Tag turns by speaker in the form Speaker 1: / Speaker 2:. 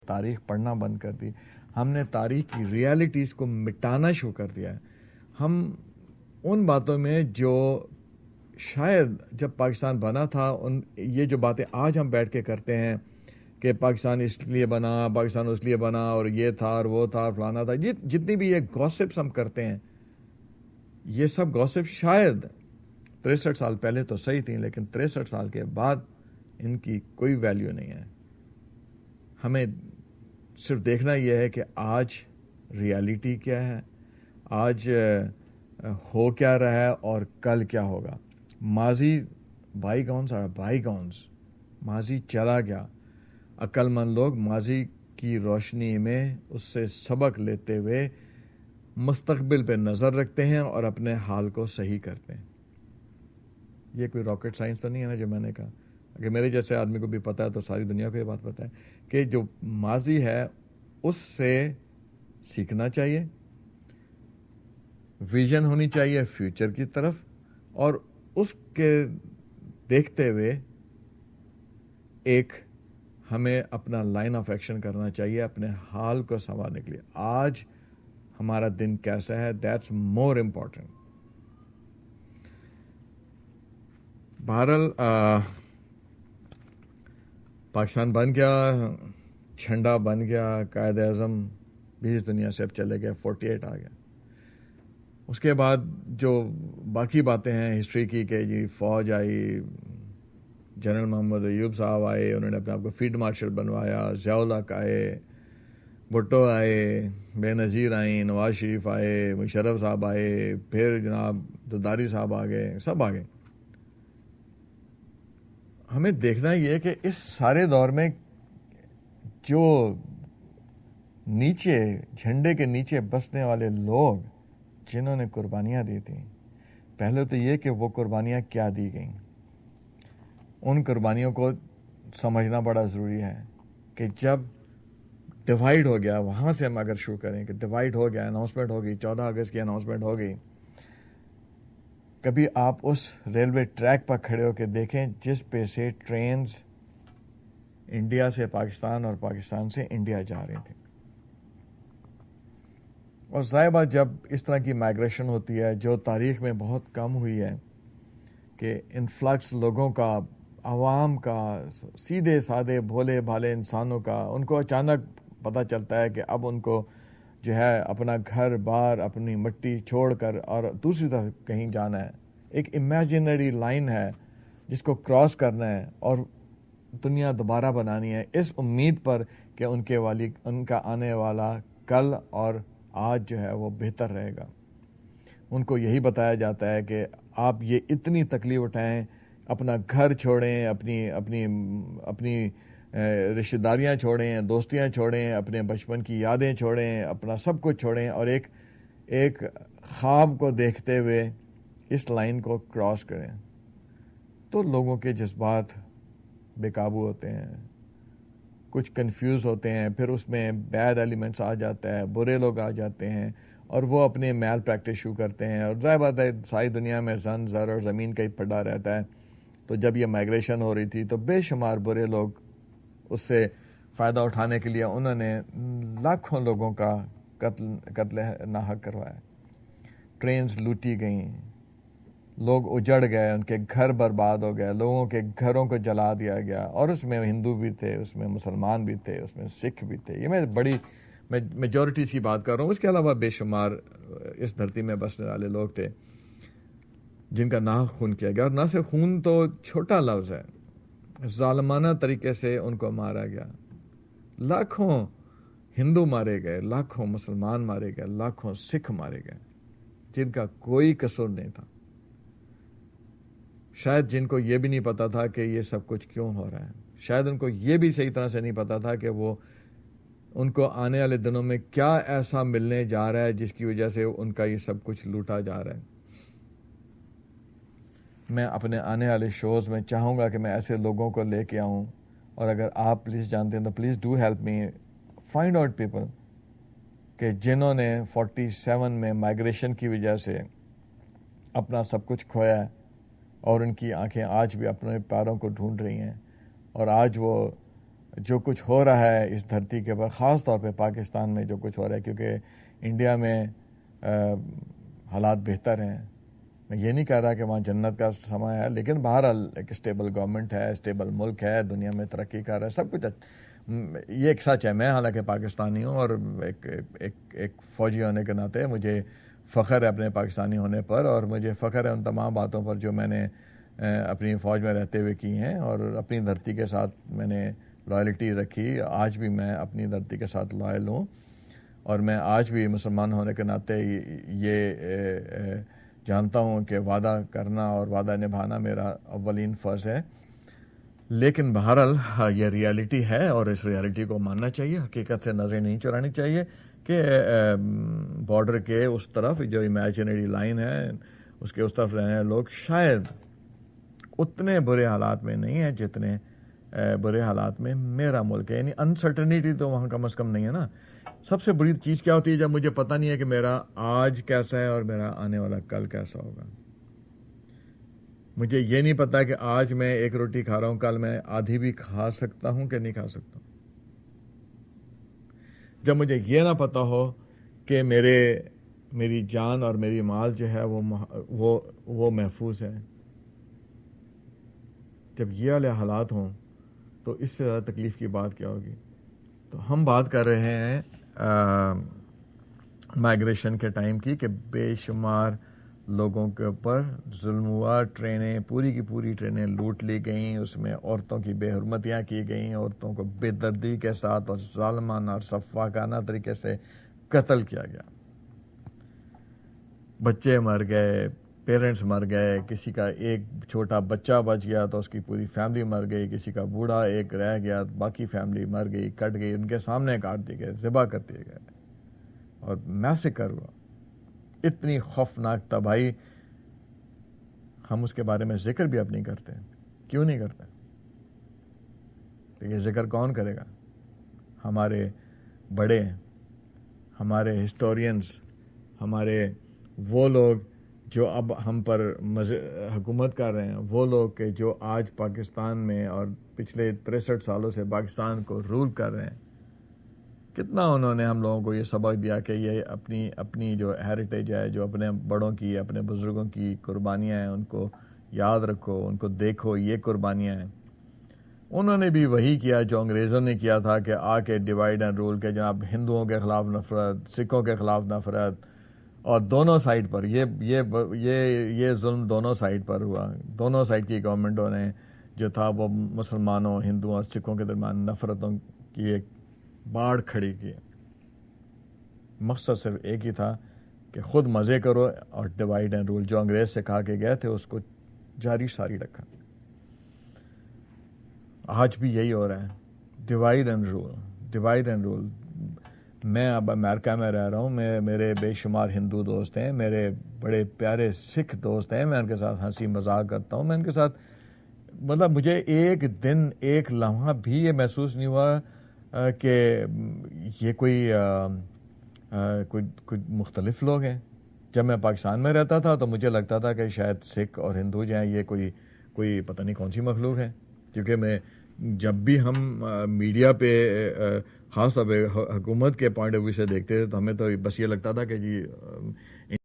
Speaker 1: تاریخ پڑھنا بند کر دی. ہم نے تاریخ کی ریالٹیز کو مٹانا شروع کر دیا ہے. ہم ان باتوں میں جو شاید جب پاکستان بنا تھا یہ جو باتیں آج ہم بیٹھ کے کرتے ہیں کہ پاکستان اس لیے بنا، پاکستان اس لیے بنا، اور یہ تھا اور وہ تھا اور فلانا تھا، یہ جتنی بھی یہ گوسپس ہم کرتے ہیں، یہ سب گوسپ شاید 63 سال پہلے تو صحیح تھیں، لیکن 63 سال کے بعد ان کی کوئی ویلیو نہیں ہے. ہمیں صرف دیکھنا یہ ہے کہ آج ریالٹی کیا ہے، آج ہو کیا رہا ہے اور کل کیا ہوگا. ماضی بائی گونز، ماضی چلا گیا. عقل مند لوگ ماضی کی روشنی میں اس سے سبق لیتے ہوئے مستقبل پہ نظر رکھتے ہیں اور اپنے حال کو صحیح کرتے ہیں. یہ کوئی راکٹ سائنس تو نہیں ہے نا جو میں نے کہا. اگر میرے جیسے آدمی کو بھی پتہ ہے تو ساری دنیا کو یہ بات پتہ ہے کہ جو ماضی ہے اس سے سیکھنا چاہیے، ویژن ہونی چاہیے فیوچر کی طرف، اور اس کے دیکھتے ہوئے ایک ہمیں اپنا لائن آف ایکشن کرنا چاہیے اپنے حال کو سنوارنے کے لیے. آج ہمارا دن کیسا ہے، دیٹس مور امپورٹنٹ. بہرحال پاکستان بن گیا، جھنڈا بن گیا، قائد اعظم بھی اس دنیا سے اب چلے گئے، 48 آ گیا. اس کے بعد جو باقی باتیں ہیں ہسٹری کی کہ جی فوج آئی، جنرل محمد ایوب صاحب آئے، انہوں نے اپنے آپ کو فیلڈ مارشل بنوایا، ضیاء الحق آئے، بھٹو آئے، بے نظیر آئیں، نواز شریف آئے، مشرف صاحب آئے، پھر جناب دوداری صاحب آ گئے، سب آ گئے. ہمیں دیکھنا یہ ہے کہ اس سارے دور میں جو نیچے جھنڈے کے نیچے بسنے والے لوگ جنہوں نے قربانیاں دی تھیں، پہلے تو یہ کہ وہ قربانیاں کیا دی گئیں. ان قربانیوں کو سمجھنا بڑا ضروری ہے کہ جب ڈیوائیڈ ہو گیا، وہاں سے ہم اگر شروع کریں کہ ڈیوائیڈ ہو گیا، اناؤنسمنٹ ہو گئی، 14 اگست کی اناؤنسمنٹ ہو گئی. کبھی آپ اس ریلوے ٹریک پر کھڑے ہو کے دیکھیں جس پہ سے ٹرینز انڈیا سے پاکستان اور پاکستان سے انڈیا جا رہی تھیں. اور ظاہر بات جب اس طرح کی مائگریشن ہوتی ہے جو تاریخ میں بہت کم ہوئی ہے کہ انفلکس لوگوں کا، عوام کا، سیدھے سادے بھولے بھالے انسانوں کا، ان کو اچانک پتہ چلتا ہے کہ اب ان کو جو ہے اپنا گھر بار، اپنی مٹی چھوڑ کر اور دوسری طرف کہیں جانا ہے. ایک امیجنری لائن ہے جس کو کراس کرنا ہے اور دنیا دوبارہ بنانی ہے، اس امید پر کہ ان کا آنے والا کل اور آج جو ہے وہ بہتر رہے گا. ان کو یہی بتایا جاتا ہے کہ آپ یہ اتنی تکلیف اٹھائیں، اپنا گھر چھوڑیں، اپنی رشتہ داریاں چھوڑیں، دوستیاں چھوڑیں، اپنے بچپن کی یادیں چھوڑیں، اپنا سب کچھ چھوڑیں، اور ایک خواب کو دیکھتے ہوئے اس لائن کو کراس کریں. تو لوگوں کے جذبات بے قابو ہوتے ہیں، کچھ کنفیوز ہوتے ہیں، پھر اس میں بیڈ ایلیمنٹس آ جاتا ہے، برے لوگ آ جاتے ہیں اور وہ اپنے میل پریکٹس شروع کرتے ہیں. اور ظاہر بات ہے ساری دنیا میں زن، زر اور زمین کا ہی پھڈا رہتا ہے. تو جب یہ مائگریشن ہو رہی تھی تو بے شمار برے لوگ اس سے فائدہ اٹھانے کے لیے انہوں نے لاکھوں لوگوں کا قتل ناحق کروایا. ٹرینز لوٹی گئیں، لوگ اجڑ گئے، ان کے گھر برباد ہو گئے، لوگوں کے گھروں کو جلا دیا گیا. اور اس میں ہندو بھی تھے، اس میں مسلمان بھی تھے، اس میں سکھ بھی تھے. یہ میں بڑی میجورٹی کی بات کر رہا ہوں. اس کے علاوہ بے شمار اس دھرتی میں بسنے والے لوگ تھے جن کا ناحق خون کیا گیا. اور نہ صرف خون تو چھوٹا لفظ ہے، ظالمانہ طریقے سے ان کو مارا گیا. لاکھوں ہندو مارے گئے، لاکھوں مسلمان مارے گئے، لاکھوں سکھ مارے گئے جن کا کوئی قصور نہیں تھا. شاید جن کو یہ بھی نہیں پتا تھا کہ یہ سب کچھ کیوں ہو رہا ہے، شاید ان کو یہ بھی صحیح طرح سے نہیں پتا تھا کہ وہ ان کو آنے والے دنوں میں کیا ایسا ملنے جا رہا ہے جس کی وجہ سے ان کا یہ سب کچھ لوٹا جا رہا ہے. میں اپنے آنے والے شوز میں چاہوں گا کہ میں ایسے لوگوں کو لے کے آؤں، اور اگر آپ پلیز جانتے ہیں تو please do help me find out people کہ جنہوں نے 47 میں مائگریشن کی وجہ سے اپنا سب کچھ کھویا ہے اور ان کی آنکھیں آج بھی اپنے پیروں کو ڈھونڈ رہی ہیں، اور آج وہ جو کچھ ہو رہا ہے اس دھرتی کے اوپر، خاص طور پہ پاکستان میں جو کچھ ہو رہا ہے، کیونکہ انڈیا میں حالات بہتر ہیں. میں یہ نہیں کہہ رہا کہ وہاں جنت کا سما ہے، لیکن بہرحال ایک اسٹیبل گورنمنٹ ہے، اسٹیبل ملک ہے، دنیا میں ترقی کر رہا ہے، سب کچھ یہ ایک سچ ہے. میں حالانکہ پاکستانی ہوں، اور ایک فوجی ہونے کے ناطے مجھے فخر ہے اپنے پاکستانی ہونے پر، اور مجھے فخر ہے ان تمام باتوں پر جو میں نے اپنی فوج میں رہتے ہوئے کی ہیں، اور اپنی دھرتی کے ساتھ میں نے لائلٹی رکھی. آج بھی میں اپنی دھرتی کے ساتھ لائل ہوں، اور میں آج بھی مسلمان ہونے کے ناطے یہ جانتا ہوں کہ وعدہ کرنا اور وعدہ نبھانا میرا اولین فرض ہے. لیکن بہرحال یہ ریالٹی ہے، اور اس ریالٹی کو ماننا چاہیے. حقیقت سے نظریں نہیں چرانی چاہیے کہ بارڈر کے اس طرف جو امیجنری لائن ہے، اس کے اس طرف رہنے لوگ شاید اتنے برے حالات میں نہیں ہیں جتنے برے حالات میں میرا ملک ہے. یعنی انسرٹنیٹی تو وہاں کم از کم نہیں ہے نا. سب سے بڑی چیز کیا ہوتی ہے؟ جب مجھے پتہ نہیں ہے کہ میرا آج کیسا ہے اور میرا آنے والا کل کیسا ہوگا. مجھے یہ نہیں پتا کہ آج میں ایک روٹی کھا رہا ہوں، کل میں آدھی بھی کھا سکتا ہوں کہ نہیں کھا سکتا ہوں. جب مجھے یہ نہ پتا ہو کہ میری جان اور میری مال جو ہے وہ محفوظ ہے، جب یہ والے حالات ہوں تو اس سے زیادہ تکلیف کی بات کیا ہوگی. تو ہم بات کر رہے ہیں مائیگریشن کے ٹائم کی، کہ بے شمار لوگوں کے اوپر ظلم ہوا. ٹرینیں پوری کی پوری ٹرینیں لوٹ لی گئیں، اس میں عورتوں کی بے حرمتیاں کی گئیں، عورتوں کو بے دردی کے ساتھ اور ظالمانہ اور سفاکانہ طریقے سے قتل کیا گیا. بچے مر گئے، پیرنٹس مر گئے، کسی کا ایک چھوٹا بچہ بچ گیا تو اس کی پوری فیملی مر گئی، کسی کا بوڑھا ایک رہ گیا، باقی فیملی مر گئی، کٹ گئی، ان کے سامنے کاٹ دیے گئے، ذبح کر دیے گئے، اور میسیکر ہوا. اتنی خوفناک تباہی، ہم اس کے بارے میں ذکر بھی اب نہیں کرتے. کیوں نہیں کرتے؟ یہ ذکر کون کرے گا؟ ہمارے بڑے، ہمارے ہسٹورینز، ہمارے وہ لوگ جو اب ہم پر حکومت کر رہے ہیں، وہ لوگ کہ جو آج پاکستان میں اور پچھلے 63 سالوں سے پاکستان کو رول کر رہے ہیں. کتنا انہوں نے ہم لوگوں کو یہ سبق دیا کہ یہ اپنی جو ہیریٹیج ہے، جو اپنے بڑوں کی، اپنے بزرگوں کی قربانیاں ہیں، ان کو یاد رکھو، ان کو دیکھو، یہ قربانیاں ہیں. انہوں نے بھی وہی کیا جو انگریزوں نے کیا تھا، کہ آ کے ڈیوائڈ اینڈ رول، کے جناب ہندوؤں کے خلاف نفرت، سکھوں کے خلاف نفرت، اور دونوں سائڈ پر یہ ظلم دونوں سائڈ پر ہوا. دونوں سائڈ کی گورنمنٹوں نے جو تھا وہ مسلمانوں، ہندوؤں اور سکھوں کے درمیان نفرتوں کی ایک باڑ کھڑی کی. مقصد صرف ایک ہی تھا کہ خود مزے کرو اور ڈیوائڈ اینڈ رول. جو انگریز سے کھا کے گئے تھے اس کو جاری ساری رکھا. آج بھی یہی ہو رہا ہے، divide and rule, divide and rule. میں اب امریکہ میں رہ رہا ہوں، میرے بے شمار ہندو دوست ہیں، میرے بڑے پیارے سکھ دوست ہیں، میں ان کے ساتھ ہنسی مذاق کرتا ہوں. میں ان کے ساتھ مطلب مجھے ایک دن، ایک لمحہ بھی یہ محسوس نہیں ہوا کہ یہ کوئی مختلف لوگ ہیں. جب میں پاکستان میں رہتا تھا تو مجھے لگتا تھا کہ شاید سکھ اور ہندو جو ہیں یہ کوئی پتہ نہیں کون سی مخلوق ہے. کیونکہ میں جب بھی ہم میڈیا پہ خاص طور پہ حکومت کے پوائنٹ آف ویو سے دیکھتے تھے تو ہمیں تو بس یہ لگتا تھا کہ جی